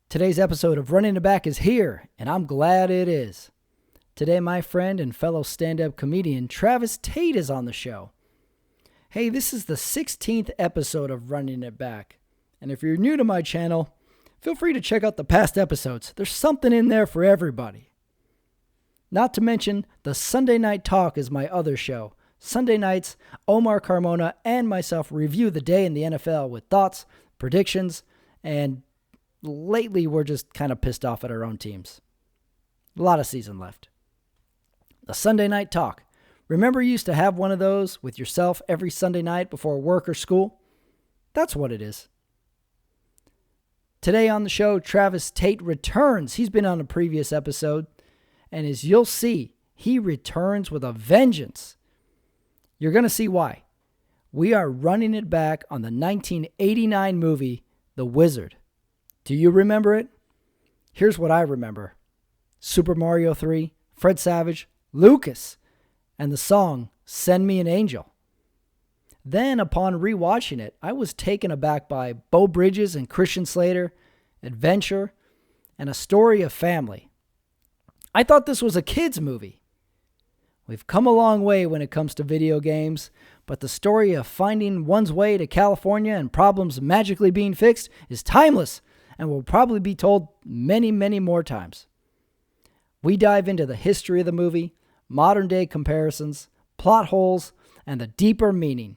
Today's episode of Running It Back is here, and I'm glad it is. Today, my friend and fellow stand-up comedian Travis Tate is on the show. Hey, this is the 16th episode of Running It Back, and if you're new to my channel, feel free to check out the past episodes. There's something in there for everybody. Not to mention, the Sunday Night Talk is my other show. Sunday nights, Omar Carmona and myself review the day in the NFL with thoughts, predictions, and lately we're just kind of pissed off at our own teams. A lot of season left. The Sunday Night Talk. Remember you used to have one of those with yourself every Sunday night before work or school? That's what it is. Today on the show, Travis Tate returns. He's been on a previous episode, and as you'll see, he returns with a vengeance. You're going to see why. We are running it back on the 1989 movie, The Wizard. Do you remember it? Here's what I remember. Super Mario 3, Fred Savage, Lucas, and the song, Send Me an Angel. Then, upon rewatching it, I was taken aback by Beau Bridges and Christian Slater, adventure, and a story of family. I thought this was a kid's movie. We've come a long way when it comes to video games, but the story of finding one's way to California and problems magically being fixed is timeless and will probably be told many, many more times. We dive into the history of the movie, modern-day comparisons, plot holes, and the deeper meaning.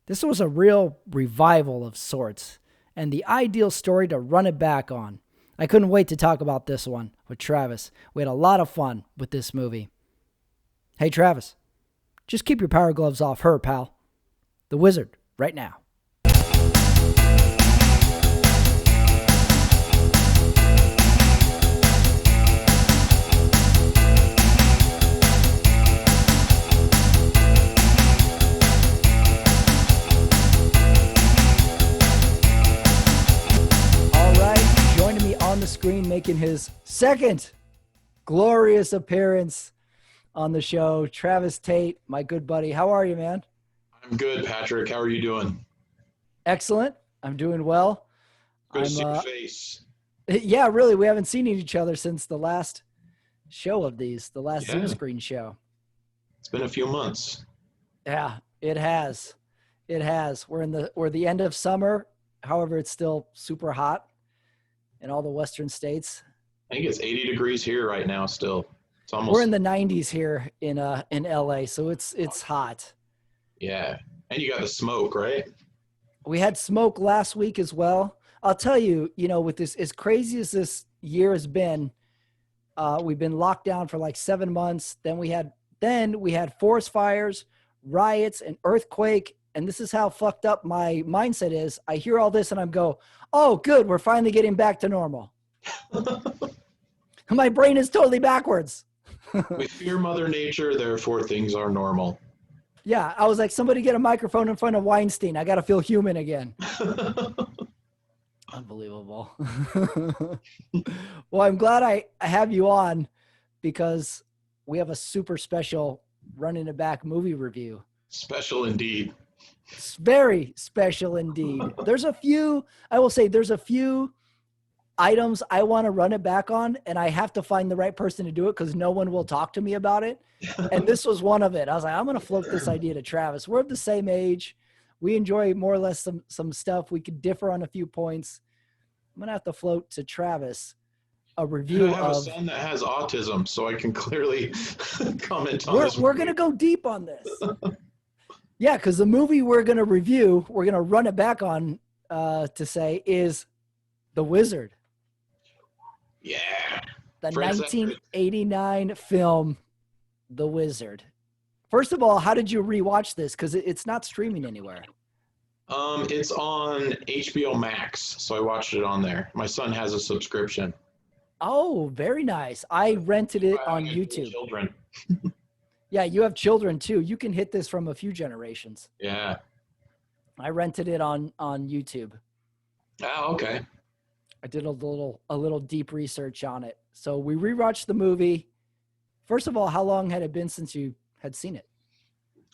This was a real revival of sorts, and the ideal story to run it back on. I couldn't wait to talk about this one with Travis. We had a lot of fun with this movie. Hey, Travis, just keep your power gloves off her, pal. The Wizard, right now. On the screen, making his second glorious appearance on the show, Travis Tate, my good buddy. How are you, man? I'm good, Patrick. How are you doing? Excellent. I'm doing well. Good to see your face. Yeah, really. We haven't seen each other since the last show of these, the last Zoom screen show. It's been a few months. Yeah, it has. It has. We're the end of summer. However, it's still super hot in all the western states. I think it's 80 degrees here right now still. It's almost. We're in the 90s here in LA, so it's hot. Yeah. And you got the smoke, right? We had smoke last week as well. I'll tell you, with this, as crazy as this year has been, we've been locked down for like 7 months. Then we had forest fires, riots, an earthquake. And this is how fucked up my mindset is. I hear all this and I'm oh, good. We're finally getting back to normal. My brain is totally backwards. We fear Mother Nature, therefore things are normal. Yeah. I was like, somebody get a microphone in front of Weinstein. I got to feel human again. Unbelievable. Well, I'm glad I have you on because we have a super special Running It Back movie review. Special indeed. It's very special indeed. There's a few items I want to run it back on, and I have to find the right person to do it because no one will talk to me about it. And this was one of it. I was like, I'm going to float this idea to Travis. We're of the same age. We enjoy more or less some stuff. We could differ on a few points. I'm going to have to float to Travis a review. I have a son that has autism, so I can clearly comment on this. We're going to go deep on this. Yeah, because the movie we're going to review, we're going to run it back on to say is The Wizard. Yeah. The 1989 film, The Wizard. First of all, how did you rewatch this? Because it's not streaming anywhere. It's on HBO Max, so I watched it on there. My son has a subscription. Oh, very nice. I rented it on YouTube. Children. Yeah, you have children too. You can hit this from a few generations. Yeah. I rented it on YouTube. Oh, okay. I did a little deep research on it. So we rewatched the movie. First of all, how long had it been since you had seen it?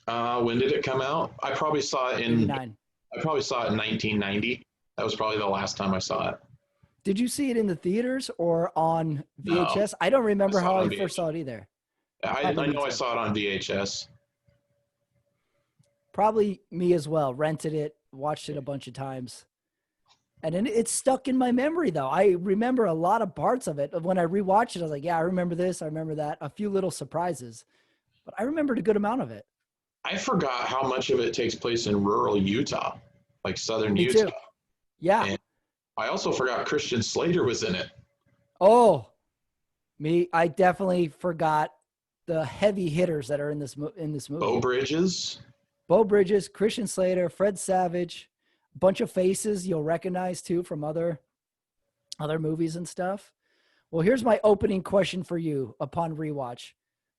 When did it come out? I probably saw it in 89. I probably saw it in 1990. That was probably the last time I saw it. Did you see it in the theaters or on No, VHS? I don't I remember saw how it on I first VHS. saw it either. I Probably me know I too. saw it on VHS. Probably me as well. Rented it, watched it a bunch of times. And then it's stuck in my memory, though. I remember a lot of parts of it. When I rewatched it, I was like, yeah, I remember this. I remember that. A few little surprises. But I remembered a good amount of it. I forgot how much of it takes place in rural Utah, like southern Me Utah. too. Yeah. And I also forgot Christian Slater was in it. Oh, I definitely forgot the heavy hitters that are in this Bo movie. Bridges. Bo Bridges, Christian Slater, Fred Savage, a bunch of faces you'll recognize too from other movies and stuff. Well, here's my opening question for you upon rewatch.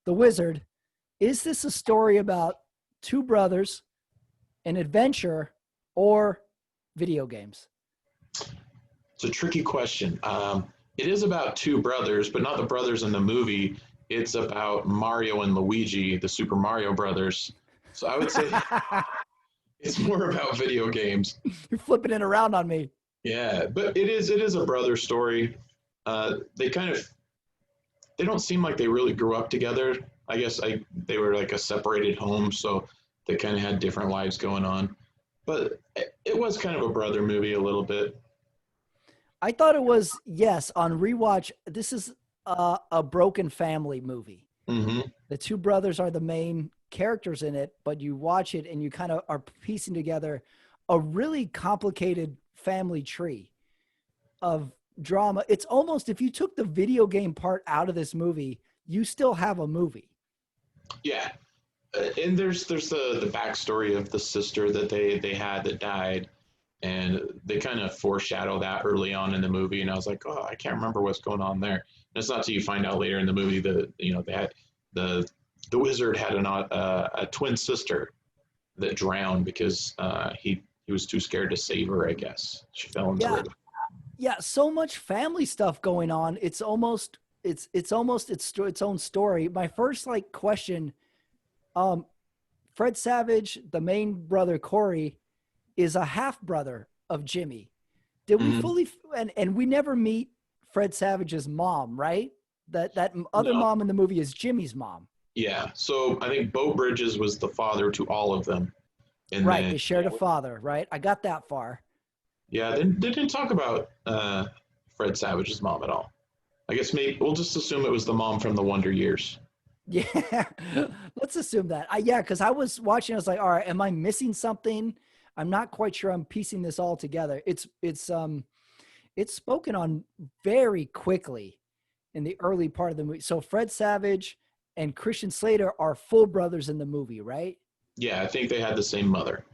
The Wizard, is this a story about two brothers, an adventure, or video games? It's a tricky question. It is about two brothers, but not the brothers in the movie. It's about Mario and Luigi, the Super Mario Brothers. So I would say it's more about video games. You're flipping it around on me. Yeah, but it is a brother story. They kind of they don't seem like they really grew up together. I guess they were like a separated home, so they kind of had different lives going on. But it was kind of a brother movie a little bit. I thought it was, yes, on rewatch, this is a broken family movie. Mm-hmm. The two brothers are the main characters in it, but you watch it and you kind of are piecing together a really complicated family tree of drama. It's almost, if you took the video game part out of this movie, you still have a movie. Yeah, and there's the backstory of the sister that they had that died, and they kind of foreshadow that early on in the movie. And I was like, oh, I can't remember what's going on there. And it's not till you find out later in the movie that that the wizard had a twin sister that drowned because he was too scared to save her. I guess she fell into Yeah. it. Yeah. So much family stuff going on. It's almost its own story. My first question, Fred Savage, the main brother, Corey, is a half brother of Jimmy. Did we Mm-hmm. fully, and we never meet Fred Savage's mom, right? That other No. mom in the movie is Jimmy's mom. Yeah. So I think Bo Bridges was the father to all of them. And Right. then, They shared a father, right? I got that far. yeah, they didn't talk about Fred Savage's mom at all. I guess maybe we'll just assume it was the mom from the Wonder Years. Yeah. Let's assume that. Yeah, because I was watching, I was like, all right, am I missing something? I'm not quite sure I'm piecing this all together. It's spoken on very quickly in the early part of the movie. So Fred Savage and Christian Slater are full brothers in the movie, right? Yeah, I think they had the same mother.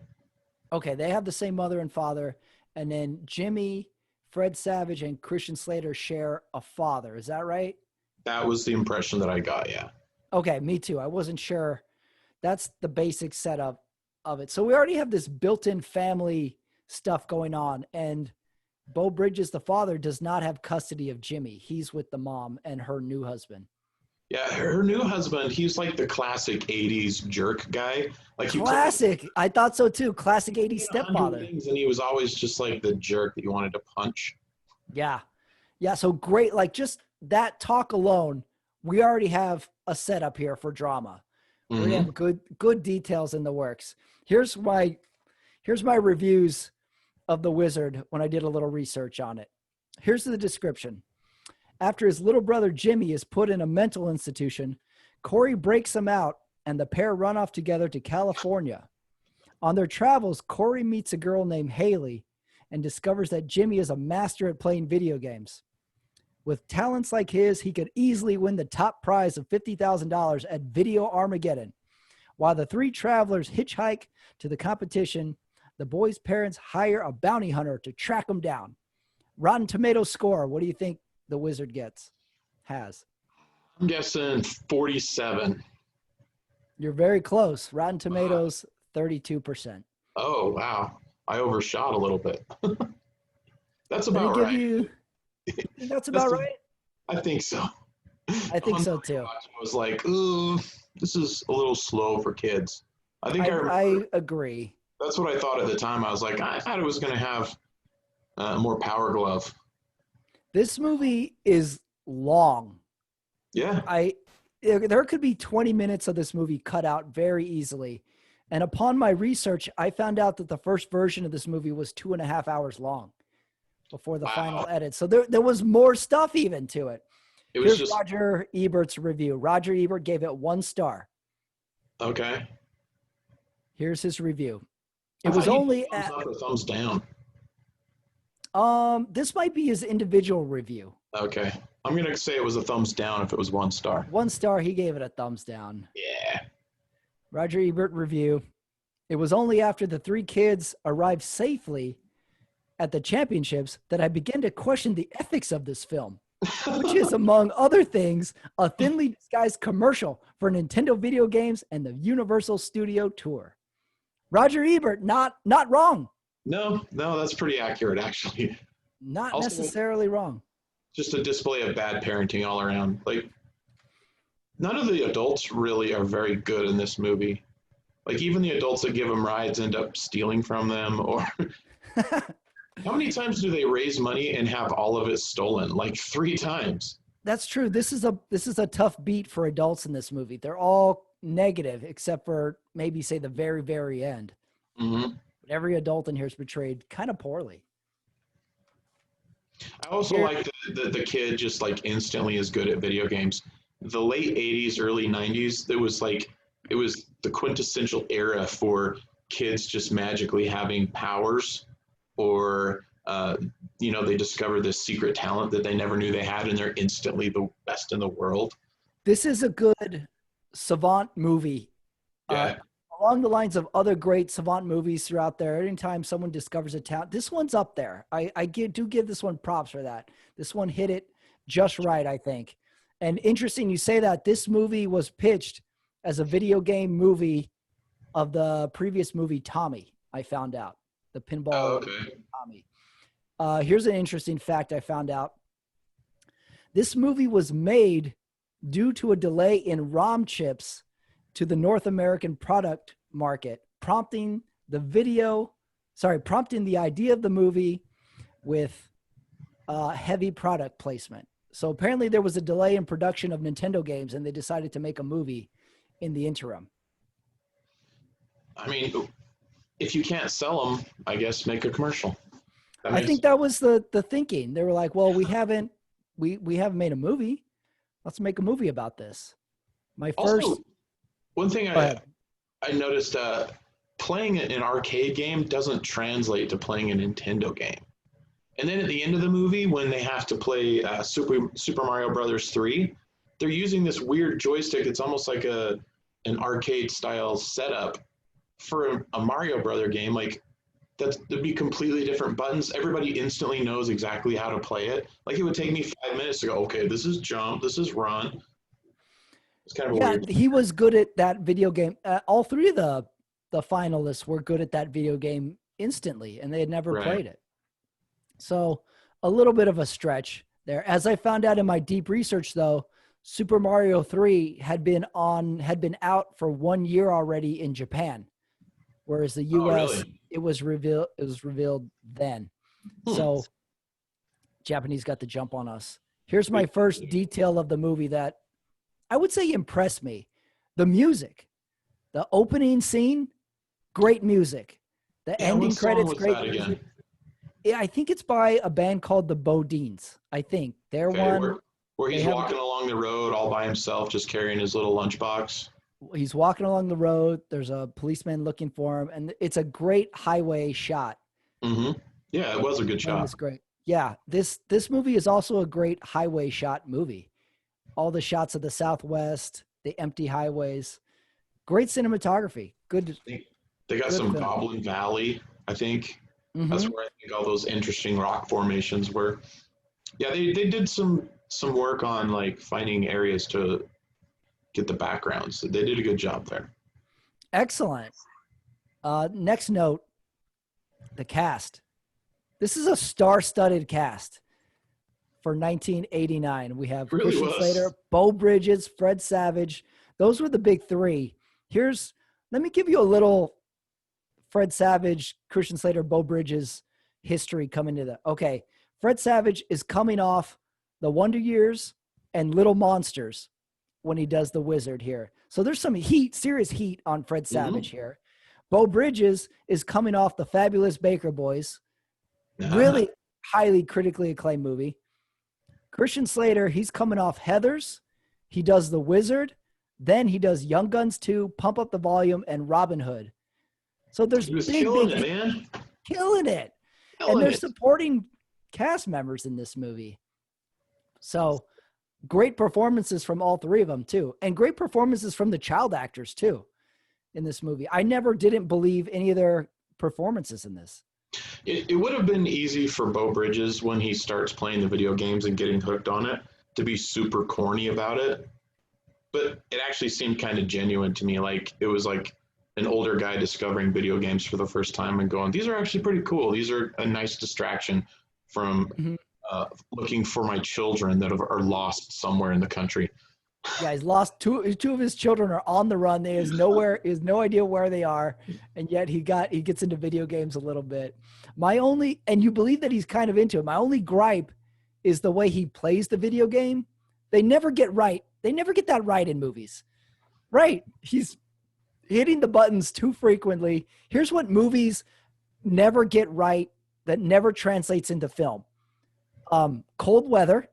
Okay, they have the same mother and father. And then Jimmy, Fred Savage, and Christian Slater share a father. Is that right? That was the impression that I got. Yeah. Okay, me too. I wasn't sure. That's the basic setup of it. So we already have this built-in family stuff going on. And Bo Bridges, the father, does not have custody of Jimmy. He's with the mom and her new husband. Yeah, her new husband, he's like the classic 80s jerk guy. Like Classic. I thought so too. Classic 80s stepfather. Things, and he was always just like the jerk that you wanted to punch. Yeah. Yeah. So great. Like just that talk alone, we already have a setup here for drama. Mm-hmm. We have good details in the works. Here's my reviews of The Wizard when I did a little research on it. Here's the description. After his little brother Jimmy is put in a mental institution, Corey breaks him out and the pair run off together to California. On their travels, Corey meets a girl named Haley and discovers that Jimmy is a master at playing video games. With talents like his, he could easily win the top prize of $50,000 at Video Armageddon. While the three travelers hitchhike to the competition, the boys' parents hire a bounty hunter to track them down. Rotten Tomatoes score, what do you think The Wizard has? I'm guessing 47. You're very close. Rotten Tomatoes, 32%. Oh, wow. I overshot a little bit. That's about right. That's about right? I think so. I think so too. I was like, ooh, this is a little slow for kids. I agree. That's what I thought at the time. I was like, I thought it was going to have more Power Glove. This movie is long. Yeah. There could be 20 minutes of this movie cut out very easily. And upon my research, I found out that the first version of this movie was 2.5 hours long before the final edit. So there was more stuff even to it. Here's Roger Ebert's review. Roger Ebert gave it 1 star. Okay. Here's his review. It was only thumbs up or thumbs down. This might be his individual review. Okay. I'm going to say it was a thumbs down if it was 1 star. 1 star, he gave it a thumbs down. Yeah. Roger Ebert review. It was only after the 3 kids arrived safely at the championships that I began to question the ethics of this film, which is, among other things, a thinly disguised commercial for Nintendo video games and the Universal Studio Tour. Roger Ebert, not wrong. No, that's pretty accurate, actually. Not also, necessarily wrong. Just a display of bad parenting all around. Like, none of the adults really are very good in this movie. Like, even the adults that give them rides end up stealing from them. Or how many times do they raise money and have all of it stolen? Like 3 times. That's true. This is a tough beat for adults in this movie. They're all negative except for maybe say the very, very end. Mm-hmm. But every adult in here is portrayed kind of poorly. I also like the kid just like instantly is good at video games. The late 80s, early 90s, it was the quintessential era for kids just magically having powers, or they discover this secret talent that they never knew they had, and they're instantly the best in the world. This is a good savant movie. Yeah. Along the lines of other great savant movies throughout there, anytime someone discovers a talent, this one's up there. I do give this one props for that. This one hit it just right, I think. And interesting you say that. This movie was pitched as a video game movie of the previous movie Tommy, I found out. The pinball Tommy. Here's an interesting fact I found out. This movie was made due to a delay in ROM chips to the North American product market, prompting the idea of the movie with heavy product placement. So apparently there was a delay in production of Nintendo games, and they decided to make a movie in the interim. I mean, if you can't sell them, I guess make a commercial. I think that was the thinking. They were like, well, we haven't made a movie. Let's make a movie about this. One thing I noticed, playing an arcade game doesn't translate to playing a Nintendo game. And then at the end of the movie, when they have to play Super Mario Brothers 3, they're using this weird joystick. It's almost like an arcade style setup for a Mario Brother game. Like, that'd be completely different buttons. Everybody instantly knows exactly how to play it. Like, it would take me 5 minutes to go, okay, this is jump, this is run. It's kind of weird. He was good at that video game. All 3 of the finalists were good at that video game instantly, and they had never played it. So a little bit of a stretch there. As I found out in my deep research, though, Super Mario 3 had been out for 1 year already in Japan, whereas the U.S. it was revealed then. So Japanese got the jump on us. Here's my first detail of the movie that I would say impressed me. The music, the opening scene, great music. The ending credits, great music. Yeah, I think it's by a band called the Bodines. I think they're one where he's walking along the road all by himself, just carrying his little lunchbox. He's walking along the road. There's a policeman looking for him, and it's a great highway shot. Mm-hmm. Yeah, it was a good shot. It's great. Yeah, this movie is also a great highway shot movie. All the shots of the Southwest, the empty highways, great cinematography. Good. They got some Goblin Valley, I think. Mm-hmm. That's where I think all those interesting rock formations were. Yeah, they did some work on like finding areas to get the backgrounds. They did a good job there. Excellent. Next note, the cast. This is a star-studded cast for 1989. We have Christian Slater, Beau Bridges, Fred Savage. Those were the big 3. Let me give you a little Fred Savage, Christian Slater, Beau Bridges history coming to the. Okay, Fred Savage is coming off the Wonder Years and Little Monsters when he does the Wizard here. So there's some heat, serious heat on Fred Savage here. Beau Bridges is coming off the Fabulous Baker Boys. Really highly critically acclaimed movie. Christian Slater, he's coming off Heathers. He does The Wizard. Then he does Young Guns 2, Pump Up the Volume, and Robin Hood. So there's he was killing it, man. Killing it. And they're supporting cast members in this movie. So great performances from all three of them too. And great performances from the child actors too in this movie. I never didn't believe any of their performances in this. It would have been easy for Beau Bridges when he starts playing the video games and getting hooked on it to be super corny about it. But it actually seemed kind of genuine to me. Like it was like an older guy discovering video games for the first time and going, these are actually pretty cool. These are a nice distraction from looking for my children that are lost somewhere in the country. Yeah, he's lost two of his children are on the run. He has no idea where they are, and yet he gets into video games a little bit. And you believe that he's kind of into it. My only gripe is the way he plays the video game. They never get right. They never get that right in movies. Right. He's hitting the buttons too frequently. Here's what movies never get right that never translates into film. Cold weather,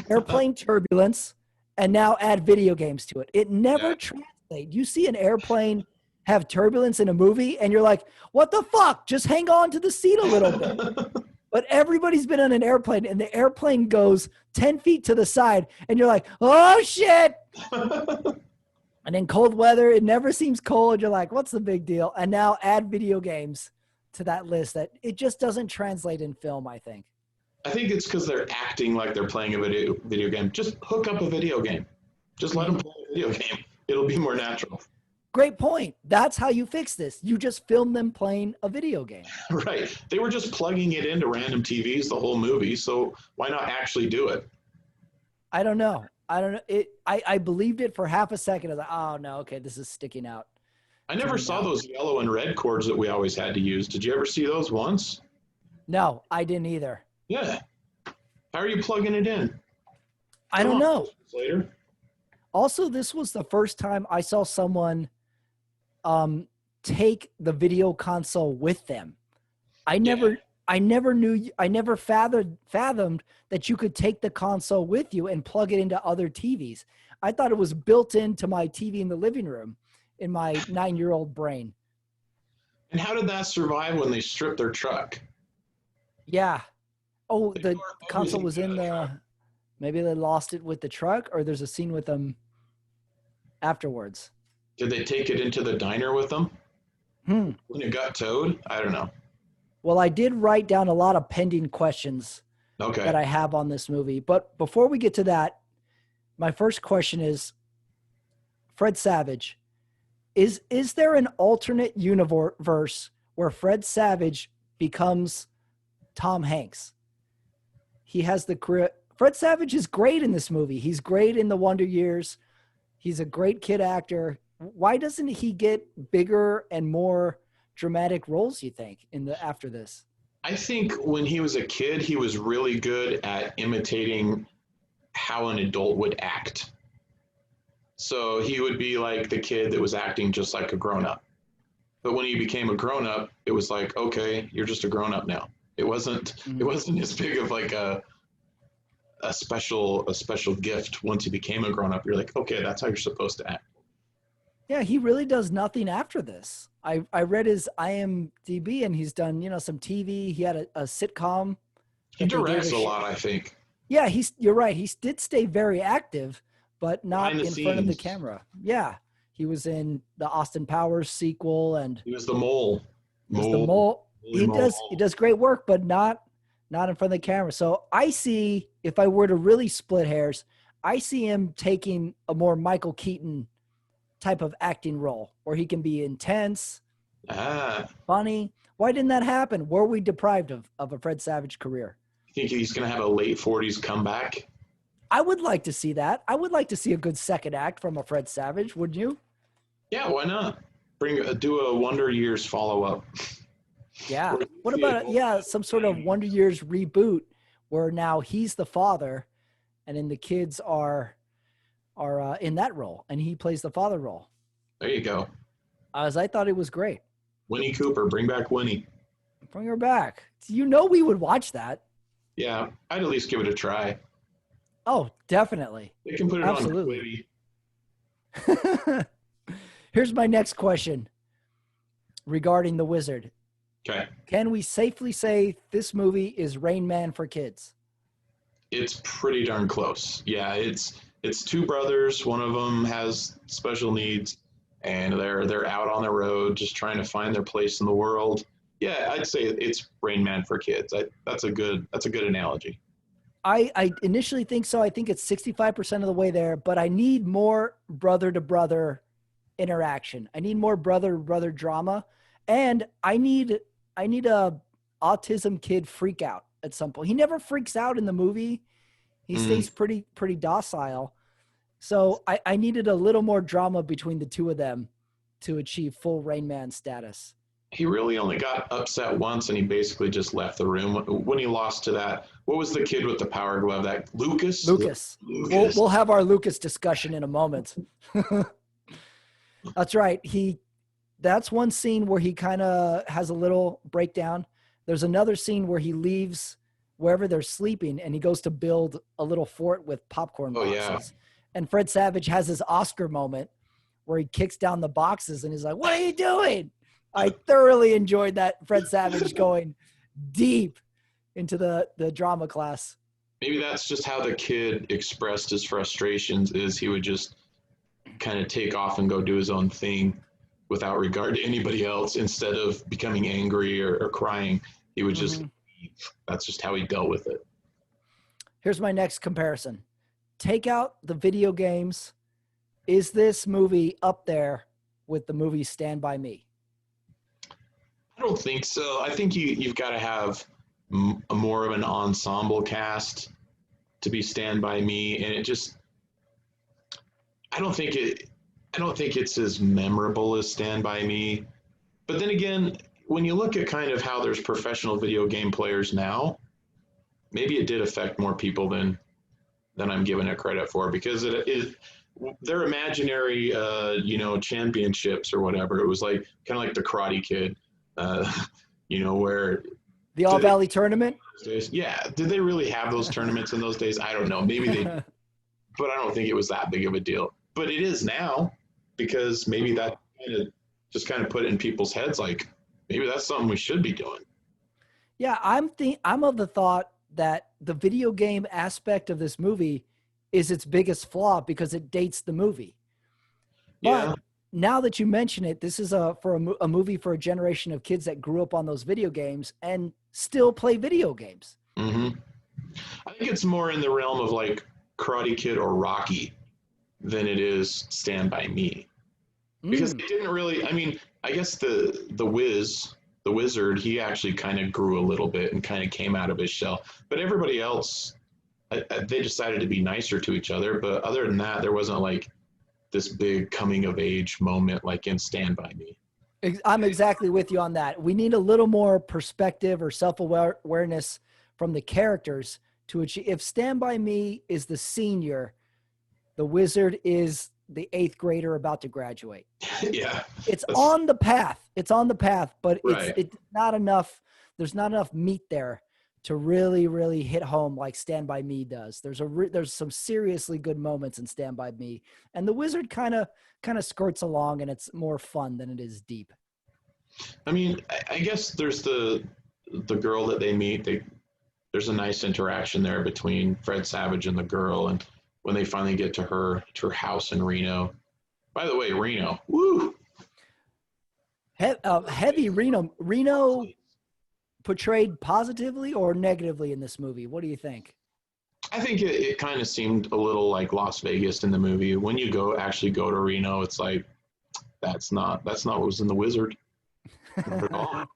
airplane turbulence, and now add video games to it. It never translates. You see an airplane have turbulence in a movie, and you're like, what the fuck? Just hang on to the seat a little bit. But everybody's been on an airplane, and the airplane goes 10 feet to the side, and you're like, oh, shit. And in cold weather, it never seems cold. You're like, what's the big deal? And now add video games to that list that it just doesn't translate in film, I think. I think it's because they're acting like they're playing a video game. Just hook up a video game. Just let them play a video game. It'll be more natural. Great point. That's how you fix this. You just film them playing a video game. Right. They were just plugging it into random TVs the whole movie, so why not actually do it? I don't know. I believed it for half a second. I was like, oh, no, okay, this is sticking out. I never saw those yellow and red cords that we always had to use. Did you ever see those once? No, I didn't either. Yeah. How are you plugging it in? I don't know. Later. Also, this was the first time I saw someone take the video console with them. I never fathomed that you could take the console with you and plug it into other TVs. I thought it was built into my TV in the living room in my 9-year-old brain. And how did that survive when they stripped their truck? Yeah. Oh, the console was in the, maybe they lost it with the truck, or there's a scene with them afterwards. Did they take it into the diner with them? When it got towed? I don't know. Well, I did write down a lot of pending questions that I have on this movie. But before we get to that, my first question is, Fred Savage, is there an alternate universe where Fred Savage becomes Tom Hanks? He has the career. Fred Savage is great in this movie. He's great in the Wonder Years. He's a great kid actor. Why doesn't he get bigger and more dramatic roles, you think, after this? I think when he was a kid, he was really good at imitating how an adult would act. So he would be like the kid that was acting just like a grown-up. But when he became a grown-up, it was like, okay, you're just a grown-up now. It wasn't as big of like a special gift once he became a grown-up. You're like, okay, that's how you're supposed to act. Yeah, he really does nothing after this. I read his IMDb, and he's done, some TV. He had a sitcom. He directs a lot, I think. Yeah, you're right. He did stay very active, but not in front of the camera. Yeah, he was in the Austin Powers sequel, and he was the mole. He does great work, but not in front of the camera. So I see, if I were to really split hairs, I see him taking a more Michael Keaton type of acting role where he can be intense, funny. Why didn't that happen? Were we deprived of a Fred Savage career? You think he's going to have a late 40s comeback? I would like to see that. I would like to see a good second act from a Fred Savage. Wouldn't you? Yeah, why not? Do a Wonder Years follow-up. Yeah. Or What see it about all some sort of Wonder Years reboot where now he's the father, and then the kids are in that role, and he plays the father role. There you go. As I thought it was great. Winnie Cooper, bring back Winnie. Bring her back. We would watch that. Yeah, I'd at least give it a try. Oh, definitely. They can put it Absolutely. on Quibi. Here's my next question regarding the Wizard. Okay. Can we safely say this movie is Rain Man for kids? It's pretty darn close. Yeah, it's two brothers. One of them has special needs, and they're out on the road just trying to find their place in the world. Yeah, I'd say it's Rain Man for kids. That's a good analogy. I initially think so. I think it's 65% of the way there, but I need more brother to brother interaction. I need more brother to brother drama, and I need a autism kid freak out at some point. He never freaks out in the movie. He stays pretty docile. So I needed a little more drama between the two of them to achieve full Rain Man status. He really only got upset once, and he basically just left the room when he lost to that. What was the kid with the power glove? That Lucas. We'll have our Lucas discussion in a moment. That's right. That's one scene where he kind of has a little breakdown. There's another scene where he leaves wherever they're sleeping and he goes to build a little fort with popcorn boxes. Yeah. And Fred Savage has his Oscar moment where he kicks down the boxes and he's like, "What are you doing?" I thoroughly enjoyed that Fred Savage going deep into the drama class. Maybe that's just how the kid expressed his frustrations, is he would just kind of take off and go do his own thing without regard to anybody else. Instead of becoming angry or crying, he would just, that's just how he dealt with it. Here's my next comparison. Take out the video games. Is this movie up there with the movie Stand By Me? I don't think so. I think you've got to have more of an ensemble cast to be Stand By Me, and it just, I don't think it's as memorable as Stand By Me. But then again, when you look at kind of how there's professional video game players now, maybe it did affect more people than I'm giving it credit for, because they're imaginary, championships or whatever. It was like kind of like the Karate Kid. Where the All Valley tournament. Yeah, did they really have those tournaments in those days? I don't know. Maybe they, but I don't think it was that big of a deal. But it is now, because maybe that kind of put it in people's heads, like maybe that's something we should be doing. Yeah, I'm of the thought that the video game aspect of this movie is its biggest flaw because it dates the movie. Yeah. But now that you mention it, this is a movie for a generation of kids that grew up on those video games and still play video games. Mm-hmm. I think it's more in the realm of like Karate Kid or Rocky than it is Stand By Me. Because it didn't really, I mean, I guess the Wizard, he actually kind of grew a little bit and kind of came out of his shell. But everybody else, they decided to be nicer to each other. But other than that, there wasn't like this big coming of age moment like in Stand By Me. I'm exactly with you on that. We need a little more perspective or self-awareness from the characters to achieve. If Stand By Me is the senior, the Wizard is the 8th grader about to graduate. Yeah. It's on the path. But right. it's not enough. There's not enough meat there to really, really hit home like Stand By Me does. There's some seriously good moments in Stand By Me, and the Wizard kind of skirts along, and it's more fun than it is deep. I mean, I guess there's the girl that they meet. There's a nice interaction there between Fred Savage and the girl, and when they finally get to her house in Reno. By the way, Reno, woo! Heavy Reno. Portrayed positively or negatively in this movie? What do you think? I think it kind of seemed a little like Las Vegas in the movie. When you actually go to Reno, it's like that's not what was in the Wizard. Not at all.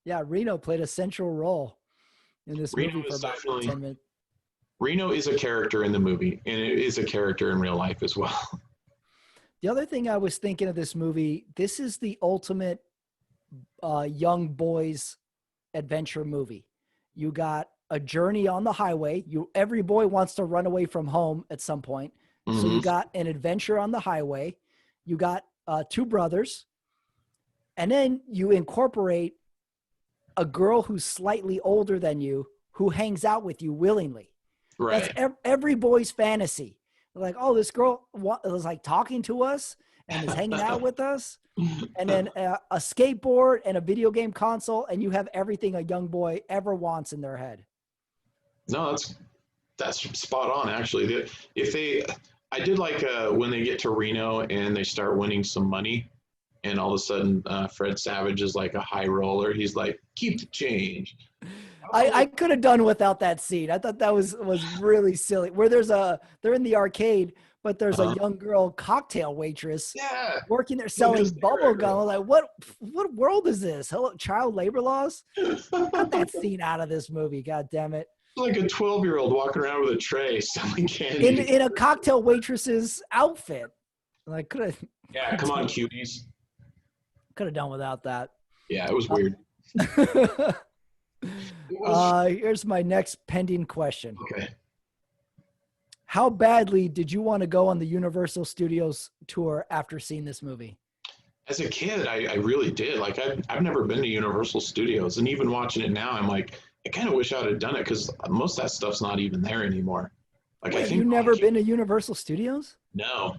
Yeah, Reno played a central role in this movie for about 10 minutes. Reno is a character in the movie, and it is a character in real life as well. The other thing I was thinking of this movie, this is the ultimate young boys adventure movie. You got a journey on the highway. Every boy wants to run away from home at some point. So you got an adventure on the highway. You got two brothers. And then you incorporate a girl who's slightly older than you who hangs out with you willingly. Right. That's every boy's fantasy. They're like, oh, this girl was like talking to us and is hanging out with us. And then a skateboard and a video game console, and you have everything a young boy ever wants in their head. No, that's spot on, actually. I did like when they get to Reno and they start winning some money, and all of a sudden Fred Savage is like a high roller. He's like, keep the change. I could have done without that scene. I thought that was really silly. Where they're in the arcade, but there's a young girl cocktail waitress working there selling bubble gum. Like, what world is this? Hello, child labor laws? Cut that scene out of this movie. God damn it. Like a 12-year-old walking around with a tray selling candy. In a cocktail waitress's outfit. Like, could have. Yeah, come on, cuties. Could have done without that. Yeah, it was weird. Here's my next pending question. Okay. How badly did you want to go on the Universal Studios tour after seeing this movie? As a kid, I really did. Like, I've never been to Universal Studios, and even watching it now, I'm like, I kind of wish I would have done it because most of that stuff's not even there anymore. Like, Wait, I think you've never been to Universal Studios? No.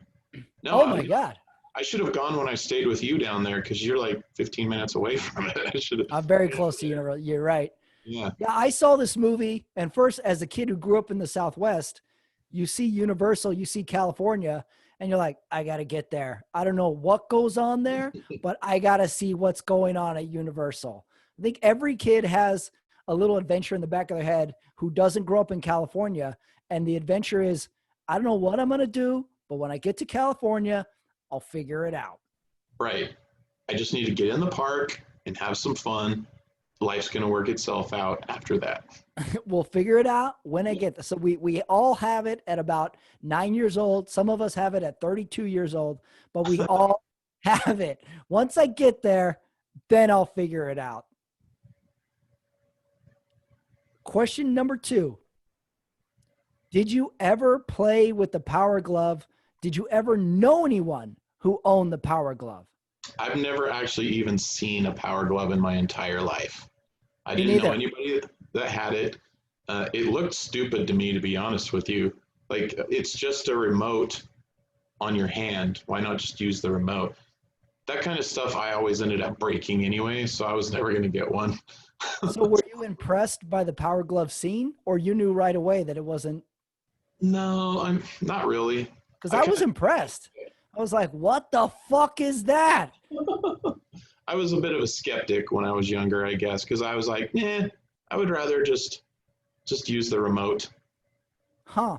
Oh my God. I should have gone when I stayed with you down there because you're like 15 minutes away from it. I'm very close to Universal. You're right. Yeah. Yeah, I saw this movie, and first, as a kid who grew up in the Southwest, you see Universal, you see California, and you're like, I got to get there. I don't know what goes on there, but I got to see what's going on at Universal. I think every kid has a little adventure in the back of their head who doesn't grow up in California, and the adventure is, I don't know what I'm going to do, but when I get to California, I'll figure it out. Right. I just need to get in the park and have some fun. Life's going to work itself out after that. We'll figure it out when I get there. So we all have it at about 9 years old. Some of us have it at 32 years old, but we all have it. Once I get there, then I'll figure it out. Question number 2. Did you ever play with the Power Glove? Did you ever know anyone who owned the Power Glove? I've never actually even seen a Power Glove in my entire life. I didn't know anybody that had it. It looked stupid to me, to be honest with you. Like, it's just a remote on your hand. Why not just use the remote? That kind of stuff I always ended up breaking anyway, so I was never going to get one. So were you impressed by the Power Glove scene, or you knew right away that it wasn't? No, I'm not really. Because I was impressed. I was like, what the fuck is that? I was a bit of a skeptic when I was younger, I guess, because I was like, I would rather just use the remote. Huh.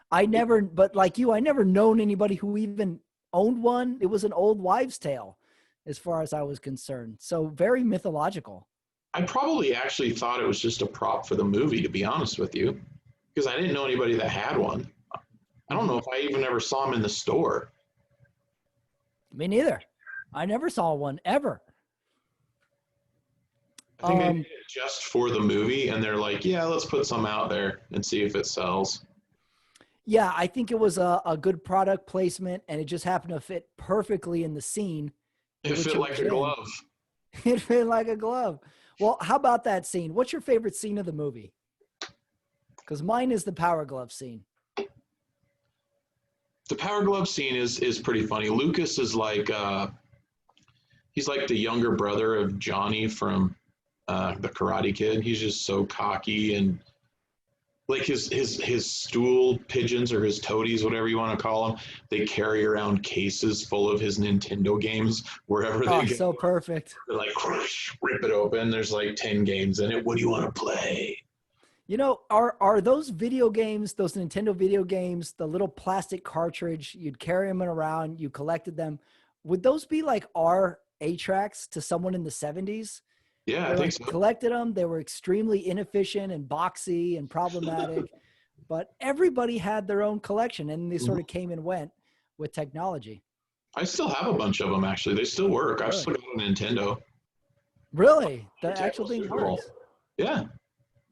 But like you, I never known anybody who even owned one. It was an old wives' tale as far as I was concerned. So very mythological. I probably actually thought it was just a prop for the movie, to be honest with you, because I didn't know anybody that had one. I don't know if I even ever saw them in the store. Me neither. I never saw one ever. I think they did it just for the movie, and they're like, yeah, let's put some out there and see if it sells. Yeah, I think it was a good product placement, and it just happened to fit perfectly in the scene. It fit like a glove. It fit like a glove. Well, how about that scene? What's your favorite scene of the movie? Because mine is the Power Glove scene. The Power Glove scene is pretty funny. Lucas is like, he's like the younger brother of Johnny from the Karate Kid. He's just so cocky, and like his stool pigeons or his toadies, whatever you want to call them, they carry around cases full of his Nintendo games wherever they go. Oh, so perfect. They're like, whoosh, rip it open. There's like 10 games in it. What do you want to play? You know, are those video games, those Nintendo video games, the little plastic cartridge, you'd carry them around, you collected them. Would those be like our 8-tracks to someone in the 70s? Yeah, I think so. Collected them. They were extremely inefficient and boxy and problematic, but everybody had their own collection, and they sort of came and went with technology. I still have a bunch of them, actually. They still work. I've still got a Nintendo. Really? The Tate actual was thing Super Bowl. works? Yeah.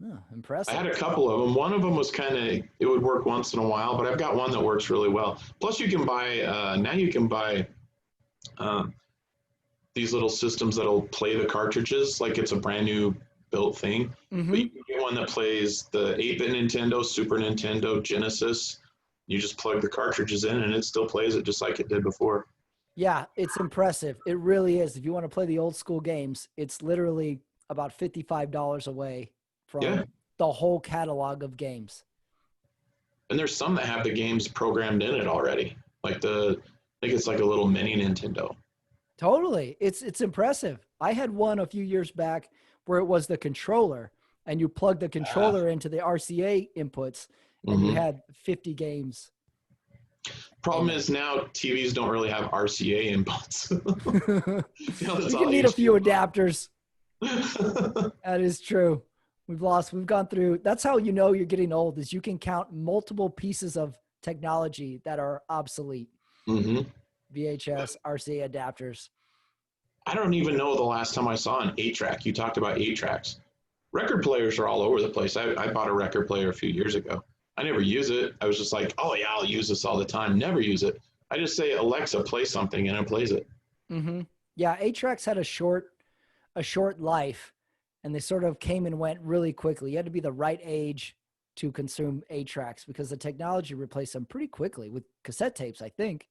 Oh, I impressive. had a couple of them. One of them was it would work once in a while, but I've got one that works really well. Plus, you can buy uh, these little systems that'll play the cartridges like it's a brand new built thing. But Mm-hmm. you can get one that plays the 8-bit Nintendo, Super Nintendo, Genesis. You just plug the cartridges in and it still plays it just like it did before. Yeah, it's impressive. It really is. If you want to play the old school games, it's literally about $55 away Yeah. from the whole catalog of games. And there's some that have the games programmed in it already. I think it's like a little mini Nintendo. Totally. It's impressive. I had one a few years back where it was the controller and you plug the controller into the RCA inputs and you Mm-hmm. had 50 games. Problem is now TVs don't really have RCA inputs. You can need a few adapters. That is true. We've gone through. That's how you know you're getting old is you can count multiple pieces of technology that are obsolete. Mm-hmm. VHS, RCA adapters. I don't even know the last time I saw an 8-track. You talked about 8-tracks. Record players are all over the place. I bought a record player a few years ago. I never use it. I was just like, oh yeah, I'll use this all the time. Never use it. I just say, Alexa, play something, and it plays it. Mm-hmm. Yeah, 8-tracks had a short life, and they sort of came and went really quickly. You had to be the right age to consume 8-tracks because the technology replaced them pretty quickly with cassette tapes, I think.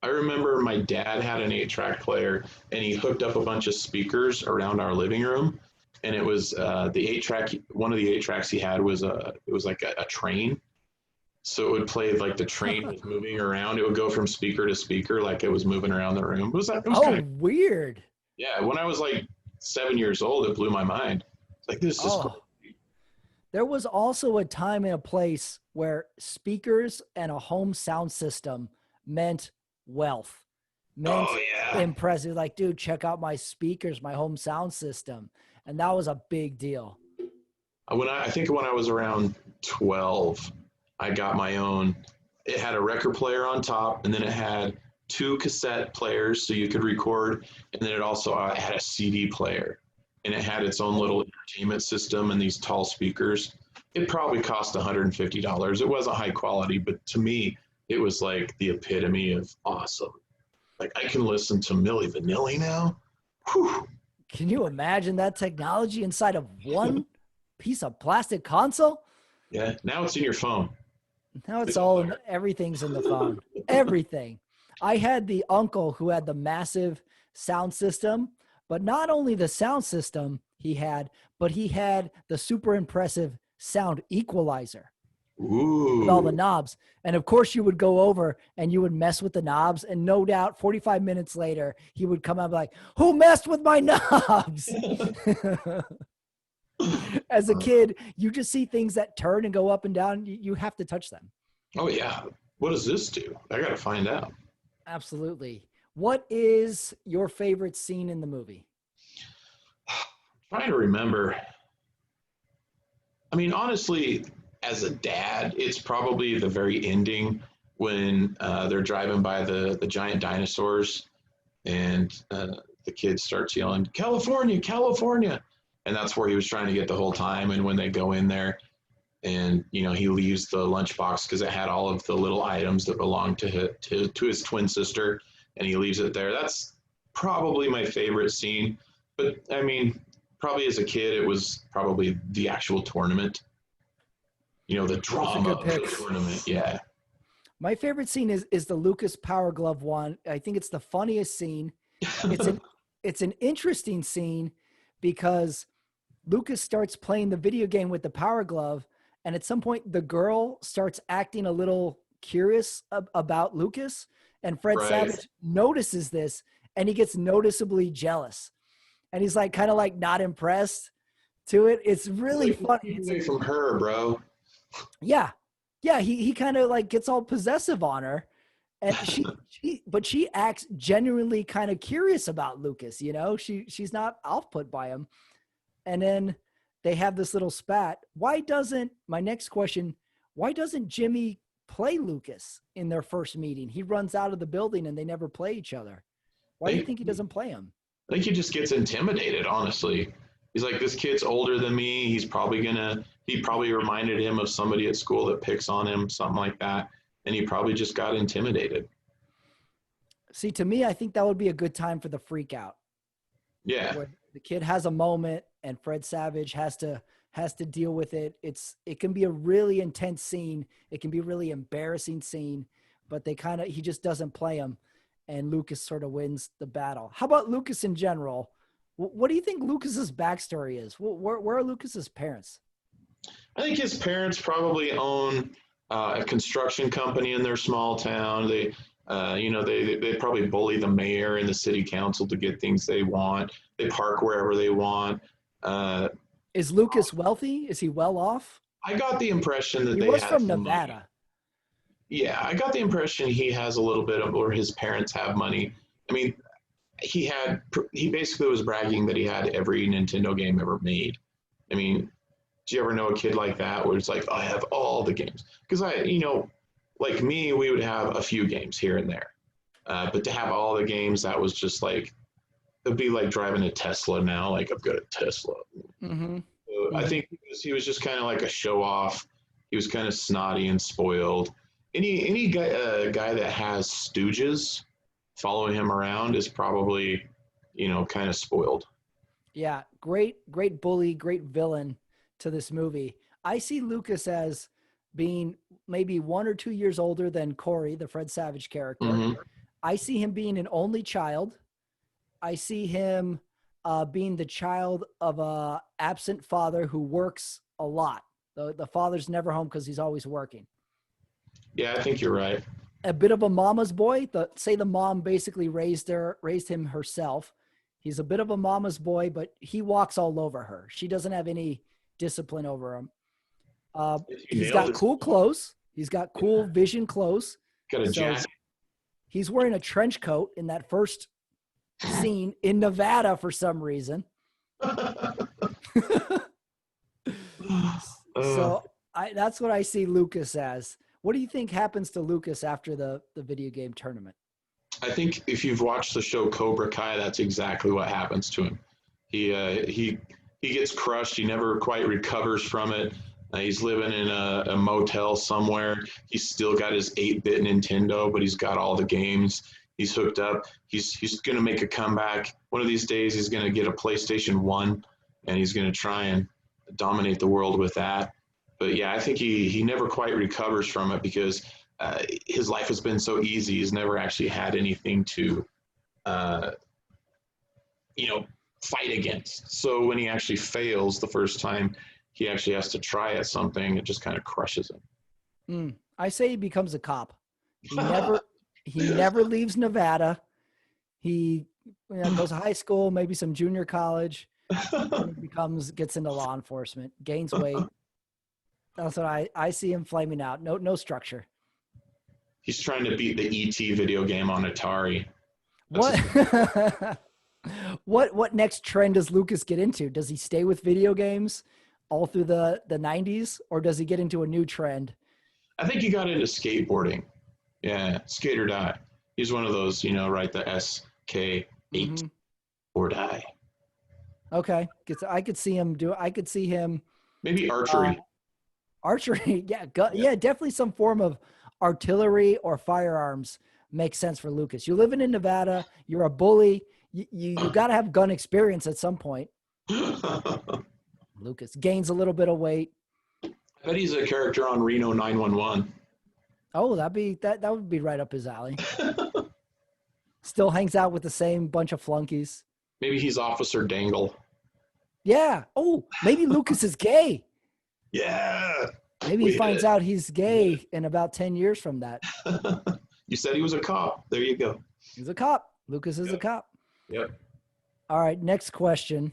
I remember my dad had an 8-track player, and he hooked up a bunch of speakers around our living room. And it was the 8-track. One of the 8-tracks he had was like a train. So it would play like the train was moving around. It would go from speaker to speaker like it was moving around the room. It was kind of weird. Yeah. When I was like 7 years old, it blew my mind. It's like this is cool. There was also a time and a place where speakers and a home sound system meant wealth, meant impressive. Like, dude, check out my speakers, my home sound system. And that was a big deal. I think when I was around 12, I got my own. It had a record player on top, and then it had 2 cassette players so you could record, and then it also had a CD player, and it had its own little entertainment system and these tall speakers. It probably cost $150. It wasn't high quality, but to me, it was like the epitome of awesome. Like I can listen to Milli Vanilli now. Whew. Can you imagine that technology inside of one piece of plastic console? Yeah, now it's in your phone. Now it's everything's in the phone. Everything. I had the uncle who had the massive sound system, but not only the sound system but he had the super impressive sound equalizer. Ooh. With all the knobs. And of course you would go over and you would mess with the knobs, and no doubt 45 minutes later he would come out like, who messed with my knobs? As a kid, you just see things that turn and go up and down. You have to touch them. Oh yeah. What does this do? I got to find out. Absolutely. What is your favorite scene in the movie? I'm trying to remember. I mean, honestly, as a dad, it's probably the very ending when they're driving by the giant dinosaurs and the kid starts yelling, California, California. And that's where he was trying to get the whole time. And when they go in there and, he leaves the lunchbox because it had all of the little items that belonged to his twin sister, and he leaves it there. That's probably my favorite scene. But, I mean, probably as a kid, it was probably the actual tournament. The drama of the tournament. Yeah. My favorite scene is the Lucas Power Glove one. I think it's the funniest scene. It's an interesting scene because Lucas starts playing the video game with the Power Glove, and at some point the girl starts acting a little curious about Lucas, and Fred Savage notices this, and he gets noticeably jealous, and he's like kind of like not impressed to it. It's really funny. Away from her, bro. Yeah. He kind of like gets all possessive on her, and she acts genuinely kind of curious about Lucas. She's not off-put by him. And then they have this little spat. My next question, why doesn't Jimmy play Lucas in their first meeting? He runs out of the building and they never play each other. Why do you think he doesn't play him? I think he just gets intimidated, honestly. He's like, this kid's older than me. He probably reminded him of somebody at school that picks on him, something like that. And he probably just got intimidated. See, to me, I think that would be a good time for the freak out. Yeah. Where the kid has a moment and Fred Savage has to deal with it. It can be a really intense scene. It can be a really embarrassing scene, but he just doesn't play him, and Lucas sort of wins the battle. How about Lucas in general? What do you think Lucas's backstory is? Where are Lucas's parents? I think his parents probably own a construction company in their small town. They probably bully the mayor and the city council to get things they want. They park wherever they want. Is Lucas wealthy? Is he well off? I got the impression that he was from Nevada. Money. Yeah, I got the impression he has a little bit of, or his parents have money. I mean, he basically was bragging that he had every Nintendo game ever made. I mean, do you ever know a kid like that where it's like, I have all the games? Because like me, we would have a few games here and there. But to have all the games, that was just like, it'd be like driving a Tesla now. Like, I've got a Tesla. Mm-hmm. So I think he was just kind of like a show off. He was kind of snotty and spoiled. Any guy that has stooges following him around is probably, kind of spoiled. Yeah, great bully, great villain to this movie. I see Lucas as being maybe 1 or 2 years older than Corey, the Fred Savage character. Mm-hmm. I see him being an only child. I see him being the child of a absent father who works a lot. The father's never home because he's always working. Yeah, I think you're right. A bit of a mama's boy. The mom basically raised him herself. He's a bit of a mama's boy, but he walks all over her. She doesn't have any discipline over him. He's got cool clothes. He's got cool vision clothes. Got a jacket. He's wearing a trench coat in that first scene in Nevada for some reason. So that's what I see Lucas as. What do you think happens to Lucas after the video game tournament? I think if you've watched the show Cobra Kai, that's exactly what happens to him. He gets crushed. He never quite recovers from it. He's living in a motel somewhere. He's still got his 8-bit Nintendo, but he's got all the games. He's hooked up. He's going to make a comeback. One of these days, he's going to get a PlayStation 1, and he's going to try and dominate the world with that. But yeah, I think he never quite recovers from it because his life has been so easy. He's never actually had anything to, fight against. So when he actually fails the first time, he actually has to try at something. It just kind of crushes him. I say he becomes a cop. He never leaves Nevada. He goes to high school, maybe some junior college. And gets into law enforcement, gains weight. That's what I see him flaming out. No structure. He's trying to beat the E.T. video game on Atari. What next trend does Lucas get into? Does he stay with video games all through the 90s, or does he get into a new trend? I think he got into skateboarding. Yeah, skate or die. He's one of those, right, the SK8 or die. Okay. I could see him maybe archery. Archery, yeah, definitely some form of artillery or firearms makes sense for Lucas. You're living in Nevada. You're a bully. You got to have gun experience at some point. Lucas gains a little bit of weight. I bet he's a character on Reno 911. Oh, that would be right up his alley. Still hangs out with the same bunch of flunkies. Maybe he's Officer Dangle. Yeah. Oh, maybe Lucas is gay. Yeah. Maybe he finds out he's gay in about 10 years from that. You said he was a cop. There you go. He's a cop. Lucas is a cop. Yep. All right, next question.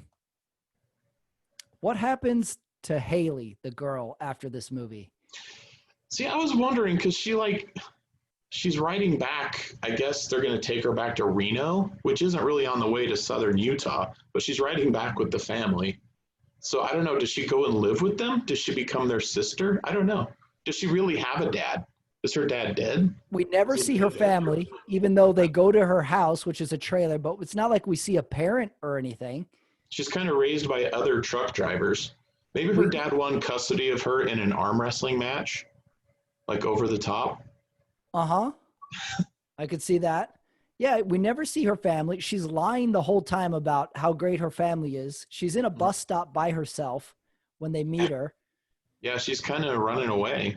What happens to Haley, the girl, after this movie? See, I was wondering because she's riding back. I guess they're going to take her back to Reno, which isn't really on the way to southern Utah, but she's riding back with the family. So I don't know. Does she go and live with them? Does she become their sister? I don't know. Does she really have a dad? Is her dad dead? We never see her family, even though they go to her house, which is a trailer, but it's not like we see a parent or anything. She's kind of raised by other truck drivers. Maybe her dad won custody of her in an arm wrestling match, like over the top. Uh-huh. I could see that. Yeah, we never see her family. She's lying the whole time about how great her family is. She's in a bus stop by herself when they meet her. Yeah, she's kind of running away.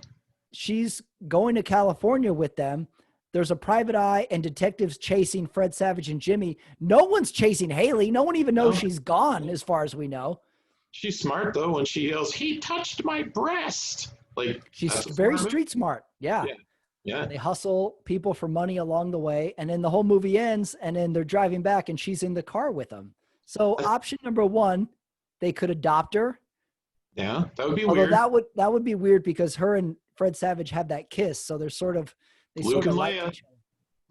She's going to California with them. There's a private eye and detectives chasing Fred Savage and Jimmy. No one's chasing Haley. No one even knows she's gone, as far as we know. She's smart, though, when she yells, "He touched my breast!" Like, she's very street smart. Yeah. Yeah. They hustle people for money along the way, and then the whole movie ends, and then they're driving back, and she's in the car with them. So option number one, they could adopt her. Yeah, that would be Although weird. that would be weird because her and Fred Savage have that kiss, so they're sort of Luke and like Leia. each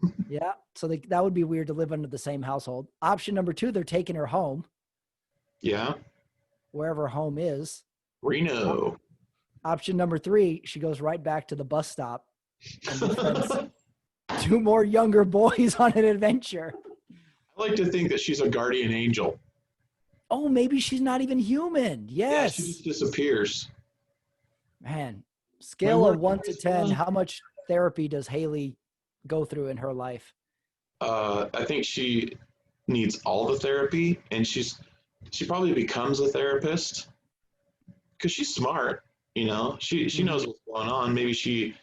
other. Yeah, so that would be weird to live under the same household. Option number two, they're taking her home. Yeah. Wherever home is. Reno. Option number three, she goes right back to the bus stop and befriends two more younger boys on an adventure. I like to think that she's a guardian angel. Oh, maybe she's not even human. Yes. Yeah, she just disappears. Man, scale of 1 to 10, how much therapy does Haley go through in her life? I think she needs all the therapy, and she probably becomes a therapist because she's smart. You know, she knows what's going on. Maybe she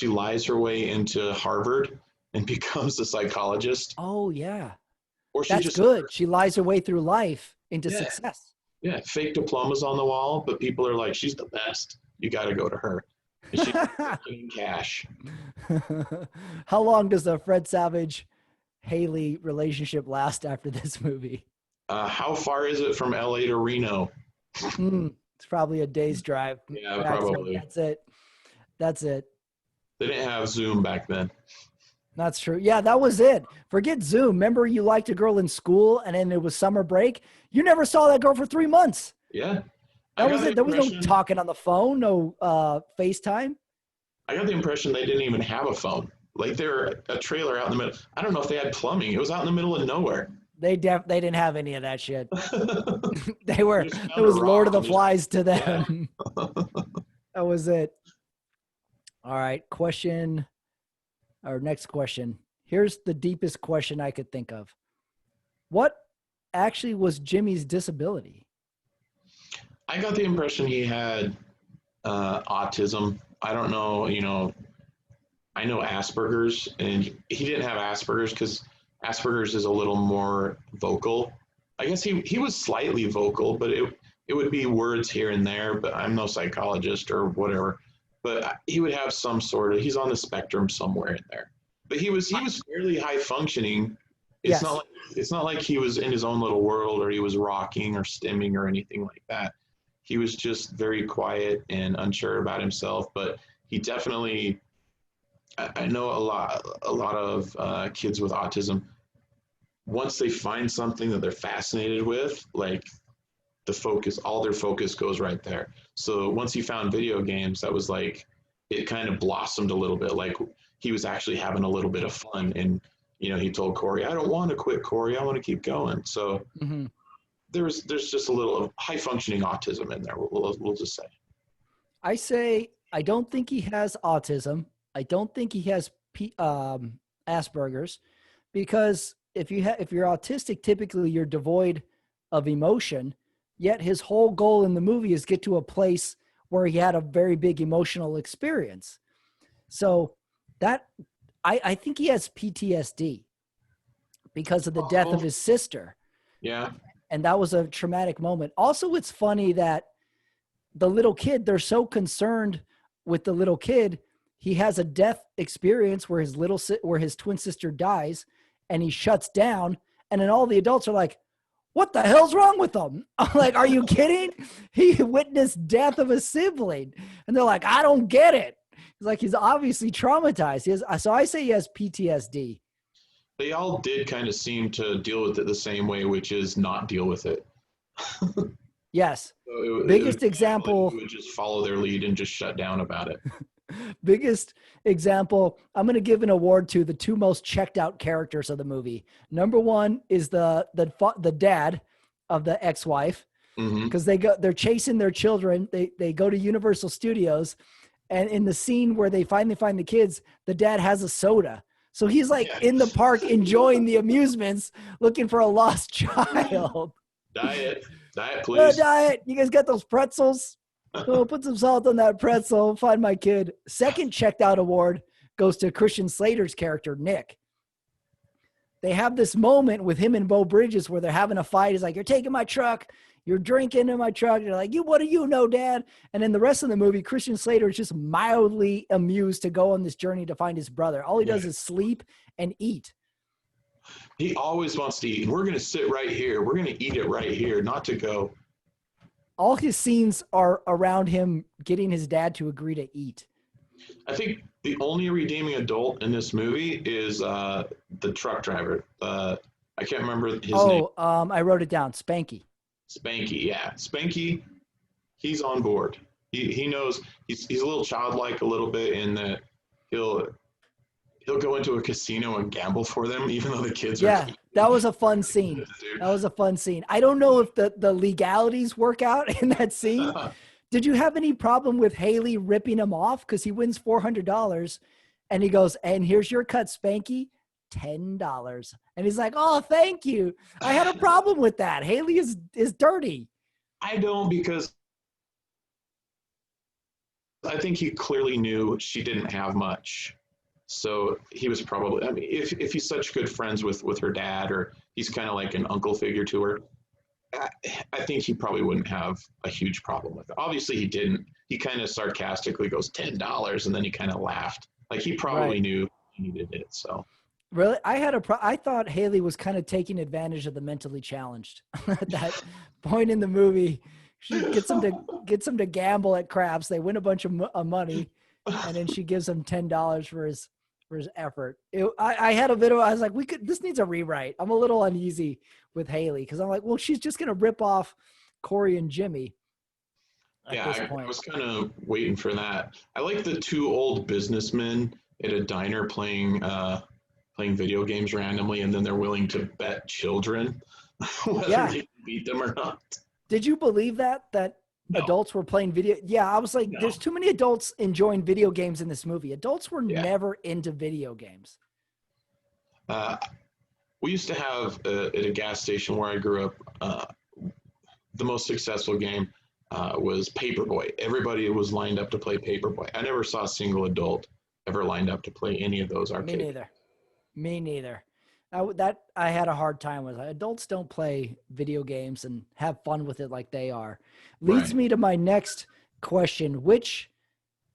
lies her way into Harvard and becomes a psychologist. Oh yeah, or that's good. She lies her way through life into success. Yeah, fake diplomas on the wall, but people are like, she's the best. You got to go to her. And she's getting cash. How long does the Fred Savage Haley relationship last after this movie? How far is it from LA to Reno? It's probably a day's drive. Yeah, probably. That's it. They didn't have Zoom back then. That's true. Yeah, that was it. Forget Zoom. Remember you liked a girl in school and then it was summer break? You never saw that girl for 3 months. Yeah. That was it. There was no talking on the phone, no FaceTime. I got the impression they didn't even have a phone. Like they were a trailer out in the middle. I don't know if they had plumbing. It was out in the middle of nowhere. They didn't have any of that shit. It was Lord of the Flies to them. Yeah. That was it. All right. Next question. Here's the deepest question I could think of. What actually was Jimmy's disability? I got the impression he had autism. I don't know, I know Asperger's, and he didn't have Asperger's because Asperger's is a little more vocal. I guess he was slightly vocal, but it would be words here and there, but I'm no psychologist or whatever. But he would have some sort of, he's on the spectrum somewhere in there. But he was fairly high functioning. It's not like he was in his own little world or he was rocking or stimming or anything like that. He was just very quiet and unsure about himself, but he definitely, I know a lot of kids with autism, once they find something that they're fascinated with, like all their focus goes right there. So once he found video games, that was like, it kind of blossomed a little bit. Like he was actually having a little bit of fun. And, he told Corey, I don't want to quit, Corey. I want to keep going. So there's just a little of high functioning autism in there. We'll just say. I don't think he has autism. I don't think he has Asperger's, because if you're autistic, typically you're devoid of emotion. Yet his whole goal in the movie is get to a place where he had a very big emotional experience. So that I think he has PTSD because of the death of his sister. Yeah. And that was a traumatic moment. Also, it's funny that the little kid, they're so concerned with the little kid. He has a death experience where his twin sister dies and he shuts down. And then all the adults are like, what the hell's wrong with him? I'm like, are you kidding? He witnessed death of a sibling. And they're like, I don't get it. He's like, he's obviously traumatized. So I say he has PTSD. They all did kind of seem to deal with it the same way, which is not deal with it. Yes. So biggest example. Would just follow their lead and just shut down about it. Biggest example, I'm going to give an award to the two most checked out characters of the movie. Number one is the dad of the ex-wife, because they're chasing their children. They go to Universal Studios, and in the scene where they finally find the kids, the dad has a soda. So he's like in the park enjoying the amusements, looking for a lost child. Diet, please. Diet. You guys got those pretzels? Oh, put some salt on that pretzel. Find my kid. Second checked out award goes to Christian Slater's character, Nick. They have this moment with him and Beau Bridges where they're having a fight. He's like, "You're taking my truck. You're drinking in my truck." You're like, what do you know, Dad? And then the rest of the movie, Christian Slater is just mildly amused to go on this journey to find his brother. All he does is sleep and eat. He always wants to eat. And we're going to sit right here. We're going to eat it right here, not to go. All his scenes are around him getting his dad to agree to eat. I think the only redeeming adult in this movie is the truck driver. I can't remember his name. I wrote it down. Spanky. Spanky, yeah. Spanky, he's on board. He knows he's a little childlike a little bit in that he'll go into a casino and gamble for them, even though the kids are. Yeah, that was a fun scene. That was a fun scene. I don't know if the legalities work out in that scene. Did you have any problem with Haley ripping him off? Because he wins $400 and he goes, "And here's your cut, Spanky, $10." And he's like, "Oh, thank you." I had a problem with that. Haley is dirty. I don't, because I think he clearly knew she didn't have much. So he was probably, I mean, if he's such good friends with her dad, or he's kind of like an uncle figure to her, I think he probably wouldn't have a huge problem with it. Obviously he didn't. He kind of sarcastically goes $10, and then he kind of laughed. Like he probably knew he needed it. So really, I thought Haley was kind of taking advantage of the mentally challenged at that point in the movie. She gets them to gamble at craps. They win a bunch of money, and then she gives him $10 for his effort. I had a bit of, I was like, this needs a rewrite. I'm a little uneasy with Haley because I'm like, well, she's just gonna rip off Corey and Jimmy. Yeah, I was kind of waiting for that. I like the two old businessmen at a diner playing video games randomly, and then they're willing to bet children whether they can beat them or not. Did you believe that adults were playing video? Yeah, I was like, there's too many adults enjoying video games in this movie. Adults were never into video games. We used to have at a gas station where I grew up, the most successful game was Paperboy. Everybody was lined up to play Paperboy. I never saw a single adult ever lined up to play any of those arcade. Me neither. I had a hard time with. Adults don't play video games and have fun with it like they are. Leads me to my next question. Which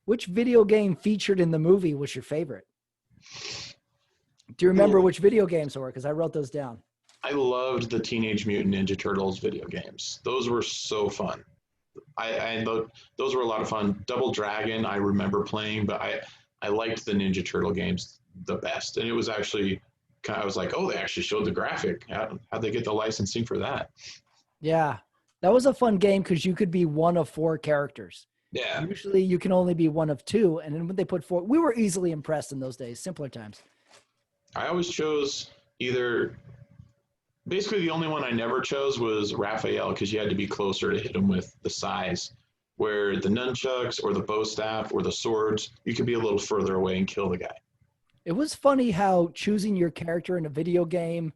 video game featured in the movie was your favorite? Do you remember which video games were? Because I wrote those down. I loved the Teenage Mutant Ninja Turtles video games. Those were so fun. Those were a lot of fun. Double Dragon, I remember playing, but I liked the Ninja Turtle games the best. And it was actually, I was like, oh, they actually showed the graphic. How'd they get the licensing for that? Yeah, that was a fun game because you could be one of 4 characters. Yeah. Usually you can only be one of 2. And then when they put 4, we were easily impressed in those days, simpler times. I always chose basically the only one I never chose was Raphael, because you had to be closer to hit him with the size. Where the nunchucks or the bow staff or the swords, you could be a little further away and kill the guy. It was funny how choosing your character in a video game,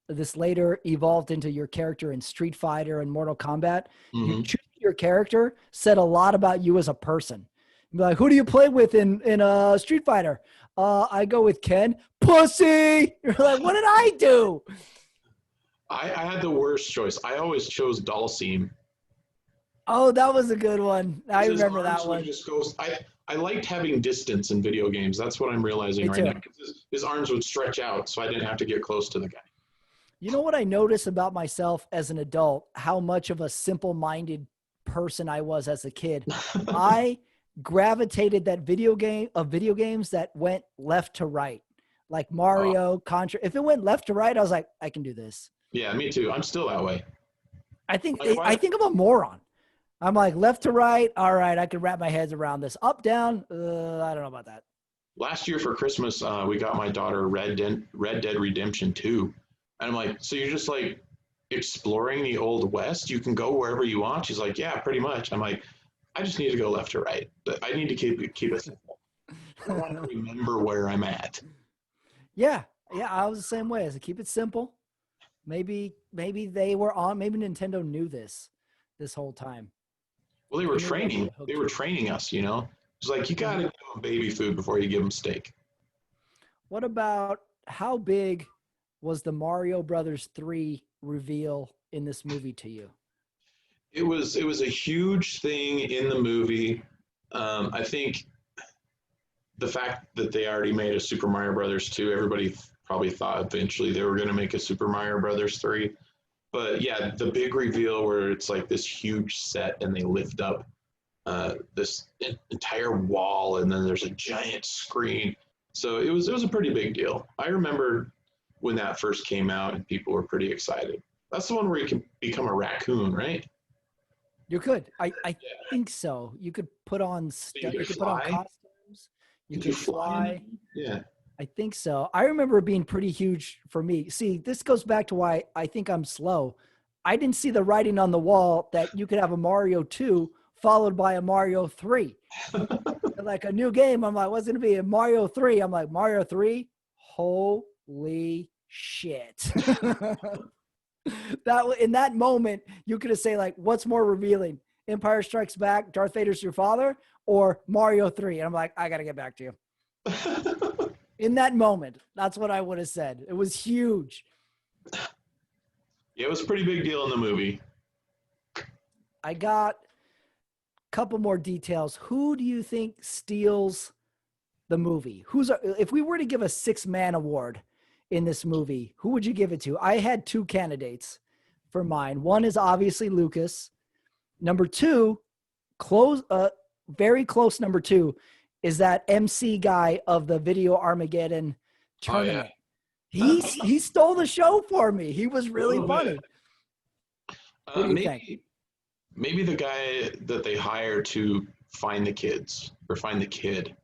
this later evolved into your character in Street Fighter and Mortal Kombat. Mm-hmm. You choosing your character said a lot about you as a person. You'd be like, who do you play with in Street Fighter? I go with Ken. Pussy! You're like, what did I do? I had the worst choice. I always chose Dalsim. Oh, that was a good one. I remember that one. I liked having distance in video games. That's what I'm realizing right now. Because his arms would stretch out, so I didn't have to get close to the guy. You know what I noticed about myself as an adult? How much of a simple-minded person I was as a kid. I gravitated that video games that went left to right, like Mario, Contra. If it went left to right, I was like, I can do this. Yeah, me too. I'm still that way. I think I'm a moron. I'm like left to right. All right, I can wrap my head around this. Up, down. I don't know about that. Last year for Christmas, we got my daughter Red Dead Redemption 2. And I'm like, so you're just like exploring the old West? You can go wherever you want? She's like, yeah, pretty much. I'm like, I just need to go left to right. I need to keep it simple. I don't want to remember where I'm at. Yeah, I was the same way. I said, keep it simple. Maybe they were on. Maybe Nintendo knew this whole time. Well, they were training. They were training us. It's like you got to give them baby food before you give them steak. What about how big was the Mario Brothers 3 reveal in this movie to you? It was a huge thing in the movie. I think the fact that they already made a Super Mario Brothers 2, everybody probably thought eventually they were going to make a Super Mario Brothers 3. But yeah, the big reveal where it's like this huge set and they lift up this entire wall and then there's a giant screen. So it was a pretty big deal. I remember when that first came out and people were pretty excited. That's the one where you can become a raccoon, right? You could. I think so. You could put on stuff. You could put on costumes. You could fly. Yeah. I think so. I remember it being pretty huge for me. See, this goes back to why I think I'm slow. I didn't see the writing on the wall that you could have a Mario 2 followed by a Mario 3. Like a new game, I'm like, what's going to be a Mario 3? I'm like, Mario 3? Holy shit. In that moment, you could have said, like, what's more revealing? Empire Strikes Back, Darth Vader's your father, or Mario 3? And I'm like, I got to get back to you. In that moment, that's what I would have said. It was huge. Yeah, it was a pretty big deal in the movie. I got a couple more details. Who do you think steals the movie? If we were to give a 6-man award in this movie, who would you give it to? I had 2 candidates for mine. One is obviously Lucas. Number 2, very close number 2, is that MC guy of the Video Armageddon tournament. Oh, yeah. He stole the show for me. He was really funny. What do you think? Maybe the guy that they hire to find the kids or find the kid.